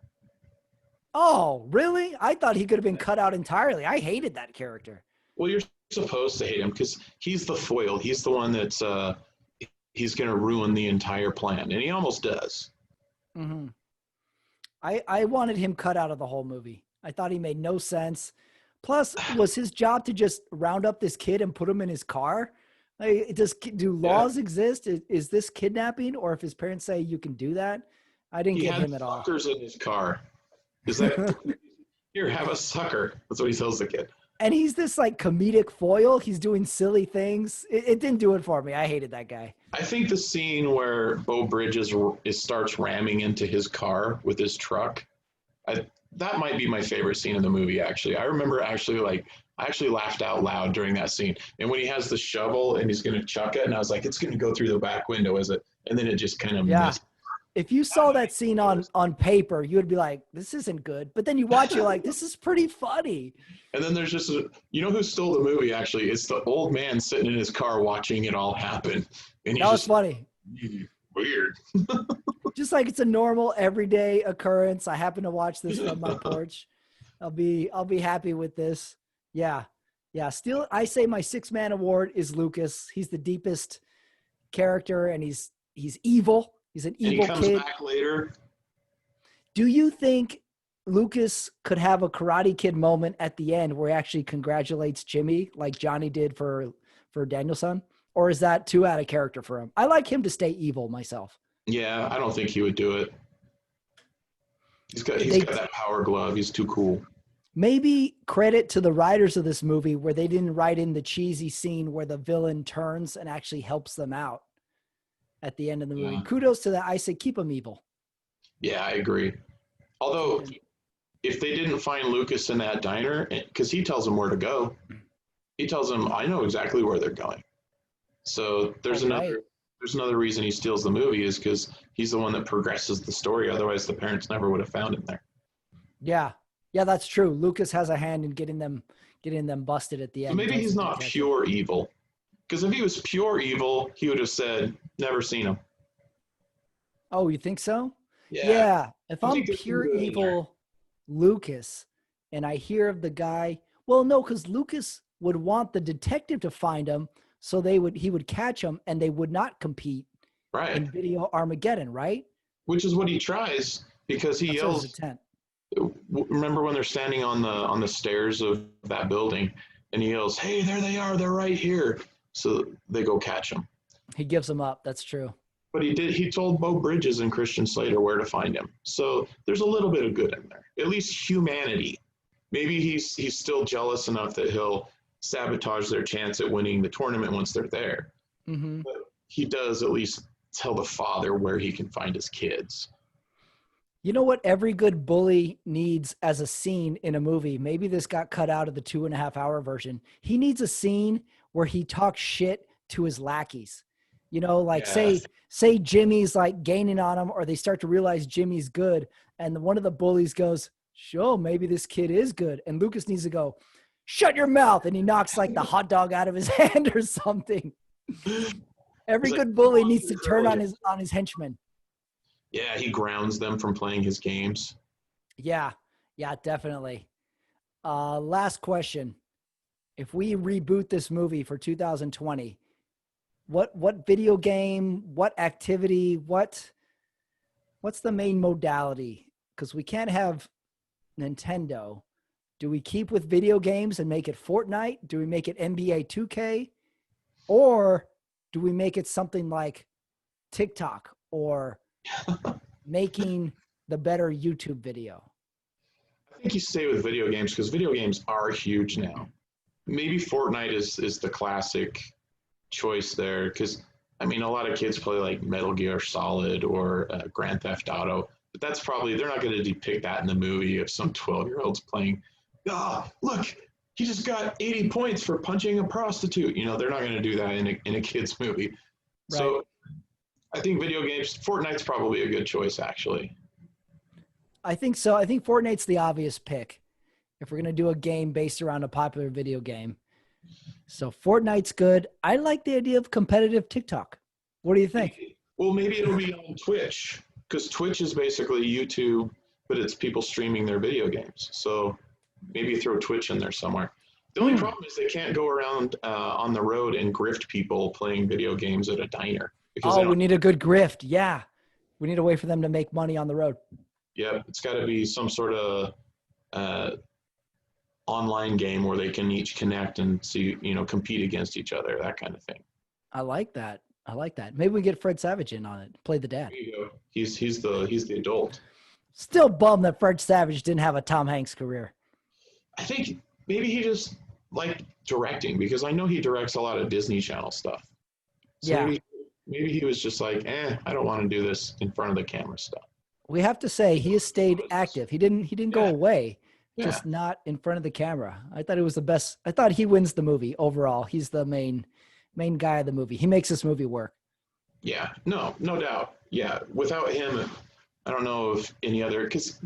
Oh, really? I thought he could have been cut out entirely. I hated that character. Well, you're supposed to hate him because he's the foil. He's the one that's he's going to ruin the entire plan, and he almost does. Mm-hmm. I wanted him cut out of the whole movie. I thought he made no sense. Plus, was his job to just round up this kid and put him in his car? Like, do laws exist? Is this kidnapping? Or if his parents say you can do that? I didn't get him at all. Suckers in his car. Is that here? Have a sucker. That's what he tells the kid. And he's this like comedic foil. He's doing silly things. It didn't do it for me. I hated that guy. I think the scene where Beau Bridges starts ramming into his car with his truck, that might be my favorite scene in the movie, actually. I remember I actually laughed out loud during that scene. And when he has the shovel and he's going to chuck it, and I was like, it's going to go through the back window, is it? And then it just kind of missed. If you saw that scene on paper, you would be like, this isn't good. But then you watch, you're like, this is pretty funny. And then there's just, you know who stole the movie, actually? It's the old man sitting in his car watching it all happen. And that was funny. Weird. Just like it's a normal, everyday occurrence. I happen to watch this from my porch. I'll be happy with this. Yeah. Still, I say my 6-man award is Lucas. He's the deepest character, and he's evil. He's an evil kid. He comes back later. Do you think Lucas could have a Karate Kid moment at the end where he actually congratulates Jimmy like Johnny did for Danielson? Or is that too out of character for him? I like him to stay evil myself. Yeah, I don't think he would do it. He's got that power glove. He's too cool. Maybe credit to the writers of this movie where they didn't write in the cheesy scene where the villain turns and actually helps them out at the end of the movie. Yeah. Kudos to that. I say keep him evil. Yeah, I agree. Although, if they didn't find Lucas in that diner, because he tells them where to go, he tells them, I know exactly where they're going. So there's another reason he steals the movie is because he's the one that progresses the story. Otherwise, the parents never would have found him there. Yeah, that's true. Lucas has a hand in getting them busted at the end. So maybe he's not pure evil. Because if he was pure evil, he would have said, never seen him. Oh, you think so? Yeah, Yeah. If I I'm think there's some pure good in there. evil Lucas and I hear of the guy, well, no, because Lucas would want the detective to find him so he would catch him and they would not compete Right. in Video Armageddon, right? Which is what he tries because he That's what his yells. intent. Remember when they're standing on the stairs of that building, and he yells, "Hey, there they are! They're right here!" So they go catch him. He gives him up. That's true. But he did. He told Bo Bridges and Christian Slater where to find him. So there's a little bit of good in there. At least humanity. Maybe he's still jealous enough that he'll sabotage their chance at winning the tournament once they're there. Mm-hmm. But he does at least tell the father where he can find his kids. You know what every good bully needs as a scene in a movie? Maybe this got cut out of the 2.5 hour version. He needs a scene where he talks shit to his lackeys. You know, like Yes. say Jimmy's like gaining on him, or they start to realize Jimmy's good, and one of the bullies goes, "Sure, maybe this kid is good," and Lucas needs to go, "Shut your mouth," and he knocks like the hot dog out of his hand or something. Every He's like, good "Come bully on, needs to you turn girl." on his henchmen. Yeah, he grounds them from playing his games. Yeah, yeah, definitely. Last question. If we reboot this movie for 2020, what video game, what activity, what's the main modality? Because we can't have Nintendo. Do we keep with video games and make it Fortnite? Do we make it NBA 2K? Or do we make it something like TikTok or making the better YouTube video? I think you stay with video games because video games are huge now. Maybe Fortnite is the classic choice there because I mean a lot of kids play like Metal Gear Solid or Grand Theft Auto, but that's probably they're not going to depict that in the movie of some 12-year-olds playing. Ah, look, he just got 80 points for punching a prostitute. You know, they're not going to do that in a kids movie. Right. So I think video games, Fortnite's probably a good choice actually. I think so. I think Fortnite's the obvious pick if we're going to do a game based around a popular video game. So Fortnite's good. I like the idea of competitive TikTok. What do you think? Well, maybe it'll be on Twitch because Twitch is basically YouTube, but it's people streaming their video games. So maybe throw Twitch in there somewhere. The only problem is they can't go around on the road and grift people playing video games at a diner because they Oh, we don't. need a good grift. Yeah. We need a way for them to make money on the road. Yeah, it's got to be some sort of online game where they can each connect and see, compete against each other, that kind of thing. I like that. I like that. Maybe we get Fred Savage in on it. Play the dad. There you go. He's the adult. Still bummed that Fred Savage didn't have a Tom Hanks career. I think maybe he just liked directing because I know he directs a lot of Disney Channel stuff. So Yeah. maybe he was just like, I don't want to do this in front of the camera stuff. We have to say he has stayed active. He didn't go away. Yeah. Just not in front of the camera. I thought it was the best. I thought he wins the movie overall. He's the main guy of the movie. He makes this movie work. Yeah, no doubt. Yeah, without him, I don't know if any other, because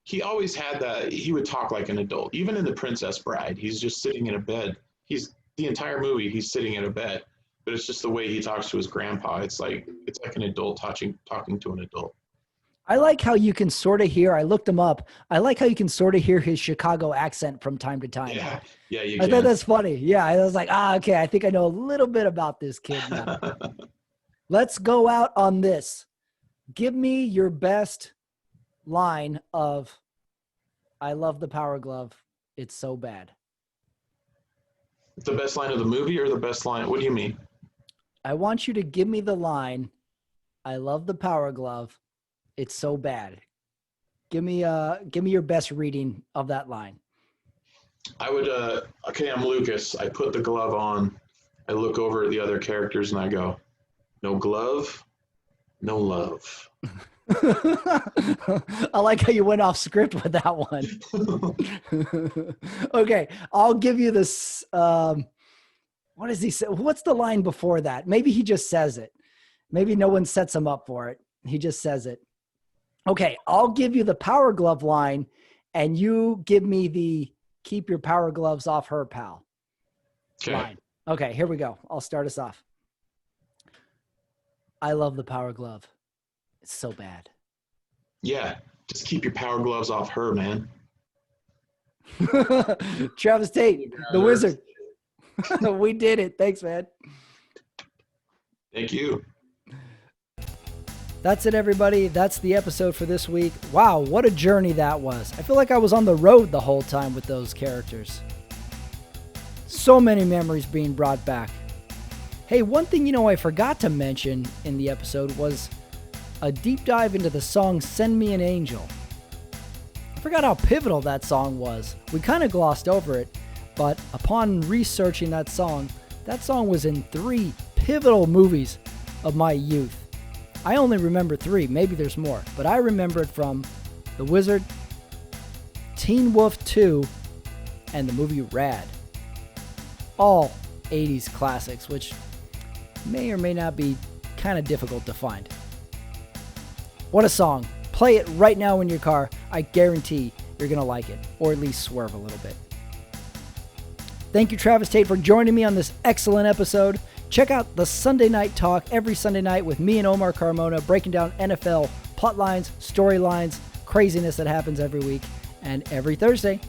he always had that, he would talk like an adult. Even in The Princess Bride, he's just sitting in a bed. The entire movie, he's sitting in a bed, but it's just the way he talks to his grandpa. It's like an adult talking to an adult. I like how you can sort of hear, I looked him up. I like how you can sort of hear his Chicago accent from time to time. Yeah, you I can. thought that's funny. Yeah, I was like, okay, I think I know a little bit about this kid now. Let's go out on this. Give me your best line of, I love the Power Glove. It's so bad. The best line of the movie or the best line? What do you mean? I want you to give me the line, I love the Power Glove. It's so bad. Give me your best reading of that line. I would, okay, I'm Lucas. I put the glove on. I look over at the other characters and I go, no glove, no love. I like how you went off script with that one. Okay, I'll give you this. What does he say? What's the line before that? Maybe he just says it. Maybe no one sets him up for it. He just says it. Okay, I'll give you the Power Glove line, and you give me the keep your power gloves off her, pal line. Okay, here we go. I'll start us off. I love the Power Glove. It's so bad. Yeah, just keep your power gloves off her, man. Travis Tate, the wizard. We did it. Thanks, man. Thank you. That's it, everybody. That's the episode for this week. Wow, what a journey that was. I feel like I was on the road the whole time with those characters. So many memories being brought back. Hey, one thing I forgot to mention in the episode was a deep dive into the song Send Me an Angel. I forgot how pivotal that song was. We kind of glossed over it, but upon researching that song was in 3 pivotal movies of my youth. I only remember 3, maybe there's more, but I remember it from The Wizard, Teen Wolf 2, and the movie Rad. All 80s classics, which may or may not be kind of difficult to find. What a song. Play it right now in your car. I guarantee you're going to like it, or at least swerve a little bit. Thank you, Travis Tate, for joining me on this excellent episode. Check out the Sunday Night Talk every Sunday night with me and Omar Carmona, breaking down NFL plotlines, storylines, craziness that happens every week, and every Thursday.